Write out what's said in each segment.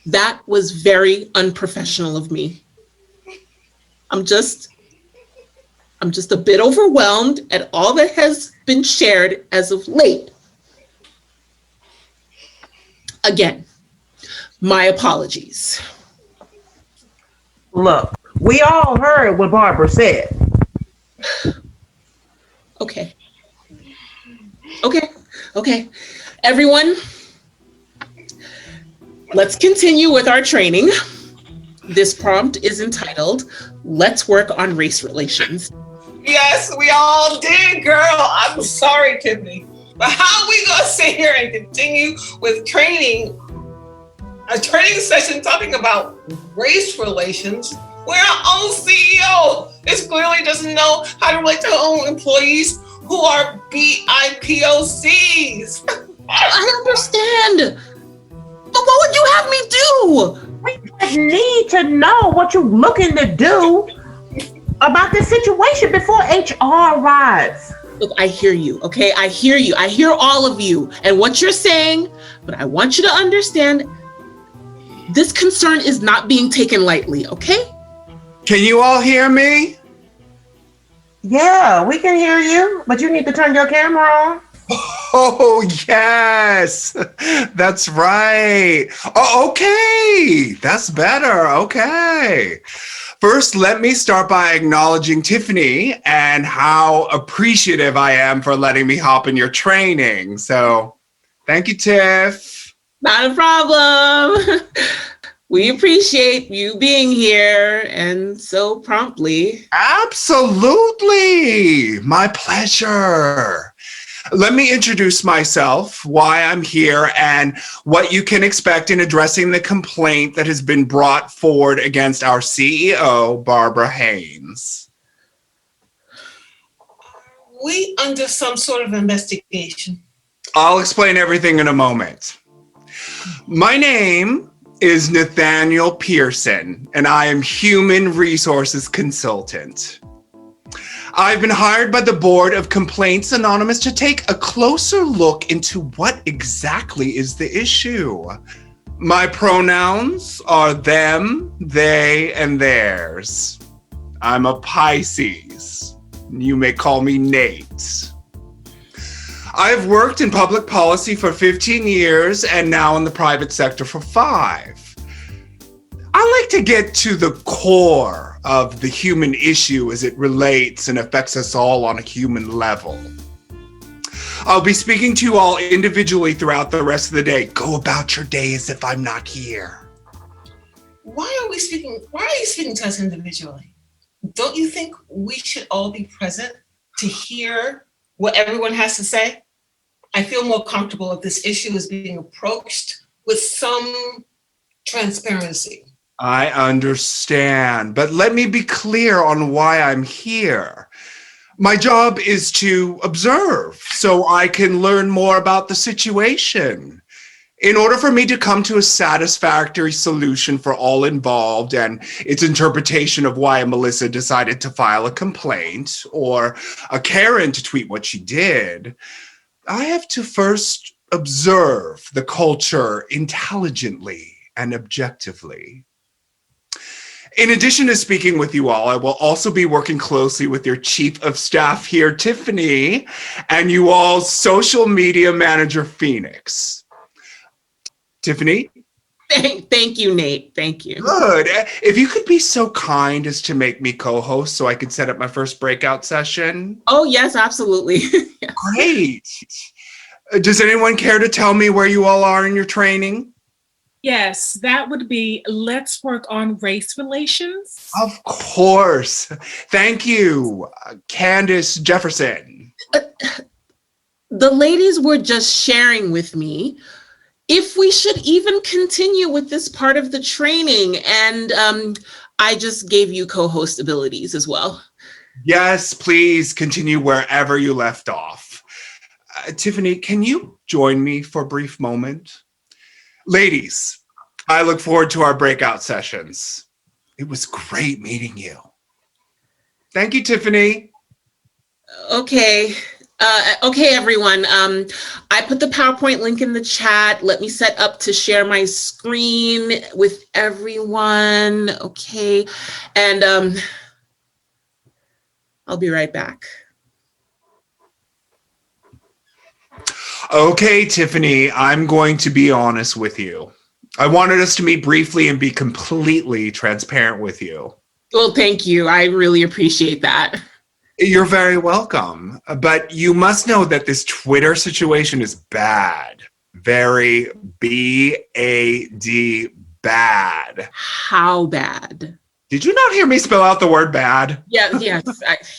That was very unprofessional of me. I'm just a bit overwhelmed at all that has been shared as of late. Again, my apologies. Look, we all heard what Barbara said. Okay. Okay. Okay. Everyone, let's continue with our training. This prompt is entitled, Let's Work on Race Relations. Yes, we all did, girl. I'm sorry, Tiffany. But how are we going to sit here and continue with training, a training session talking about race relations, where our own CEO clearly doesn't know how to relate to her own employees who are BIPOCs? I understand. But what would you have me do? We need to know what you're looking to do about this situation before HR arrives. Look, I hear you, okay? I hear you. I hear all of you and what you're saying, but I want you to understand this concern is not being taken lightly, okay? Can you all hear me? Yeah, we can hear you, but you need to turn your camera on. Oh, yes, that's right. Oh, okay, that's better. Okay. First, let me start by acknowledging Tiffany and how appreciative I am for letting me hop in your training. So thank you, Tiff. Not a problem. We appreciate you being here and so promptly. Absolutely. My pleasure. Let me introduce myself, why I'm here, and what you can expect in addressing the complaint that has been brought forward against our CEO, Barbara Haynes. Are we under some sort of investigation? I'll explain everything in a moment. My name is Nathaniel Pearson, and I am Human Resources Consultant. I've been hired by the Board of Complaints Anonymous to take a closer look into what exactly is the issue. My pronouns are them, they, and theirs. I'm a Pisces. You may call me Nate. I've worked in public policy for 15 years and now in the private sector for 5. I like to get to the core of the human issue as it relates and affects us all on a human level. I'll be speaking to you all individually throughout the rest of the day. Go about your day as if I'm not here. Why are you speaking to us individually? Don't you think we should all be present to hear what everyone has to say? I feel more comfortable if this issue is being approached with some transparency. I understand, but let me be clear on why I'm here. My job is to observe so I can learn more about the situation. In order for me to come to a satisfactory solution for all involved and its interpretation of why Melissa decided to file a complaint or a Karen to tweet what she did, I have to first observe the culture intelligently and objectively. In addition to speaking with you all, I will also be working closely with your chief of staff here, Tiffany, and you all's social media manager, Phoenix. Tiffany? Thank you, Nate. Thank you. Good. If you could be so kind as to make me co-host so I could set up my first breakout session. Oh, yes, absolutely. Yeah. Great. Does anyone care to tell me where you all are in your training? Yes, that would be Let's Work on Race Relations. Of course. Thank you, Candace Jefferson. The ladies were just sharing with me if we should even continue with this part of the training. And I just gave you co-host abilities as well. Yes, please continue wherever you left off. Tiffany, can you join me for a brief moment? Ladies, I look forward to our breakout sessions. It was great meeting you. Thank you, Tiffany. Okay, Okay, everyone. I put the PowerPoint link in the chat. Let me set up to share my screen with everyone. Okay. And I'll be right back. Okay, Tiffany, I'm going to be honest with you. I wanted us to meet briefly and be completely transparent with you. Well, thank you. I really appreciate that. You're very welcome. But you must know that this Twitter situation is bad. Very B-A-D, bad. How bad? Did you not hear me spell out the word bad? Yeah,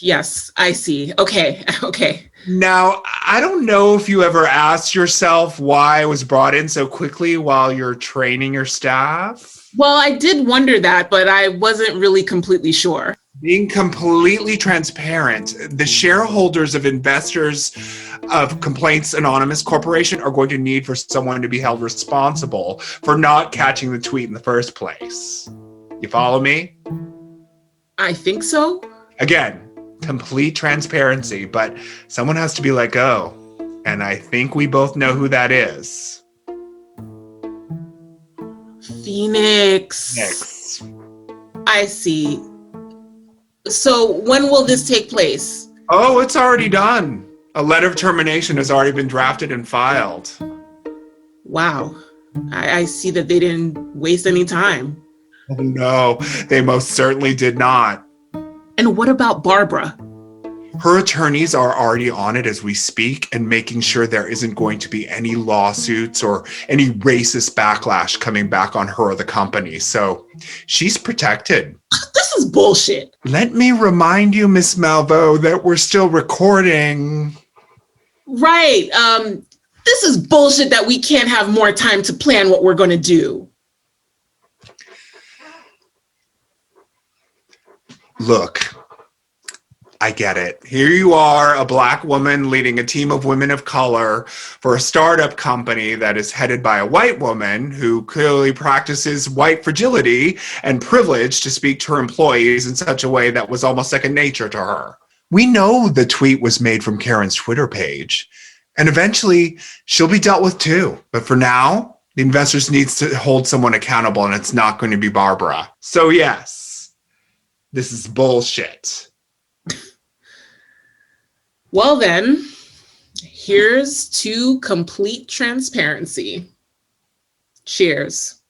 yes, I see. Okay, okay. Now, I don't know if you ever asked yourself why I was brought in so quickly while you're training your staff. Well, I did wonder that, but I wasn't really completely sure. Being completely transparent, the shareholders of Investors of Complaints Anonymous Corporation are going to need for someone to be held responsible for not catching the tweet in the first place. You follow me? I think so. Again, complete transparency, but someone has to be let go. And I think we both know who that is. Phoenix. Next. I see. So when will this take place? Oh, it's already done. A letter of termination has already been drafted and filed. Wow. I see that they didn't waste any time. Oh, no, they most certainly did not. And what about Barbara? Her attorneys are already on it as we speak and making sure there isn't going to be any lawsuits or any racist backlash coming back on her or the company. So she's protected. This is bullshit. Let me remind you, Miss Malveaux, that we're still recording. Right. This is bullshit that we can't have more time to plan what we're going to do. Look, I get it. Here you are, a Black woman leading a team of women of color for a startup company that is headed by a white woman who clearly practices white fragility and privilege to speak to her employees in such a way that was almost second nature to her. We know the tweet was made from Karen's Twitter page, and eventually she'll be dealt with too. But for now, the Investors needs to hold someone accountable, and it's not going to be Barbara. So yes, this is bullshit. Well then, here's to complete transparency. Cheers.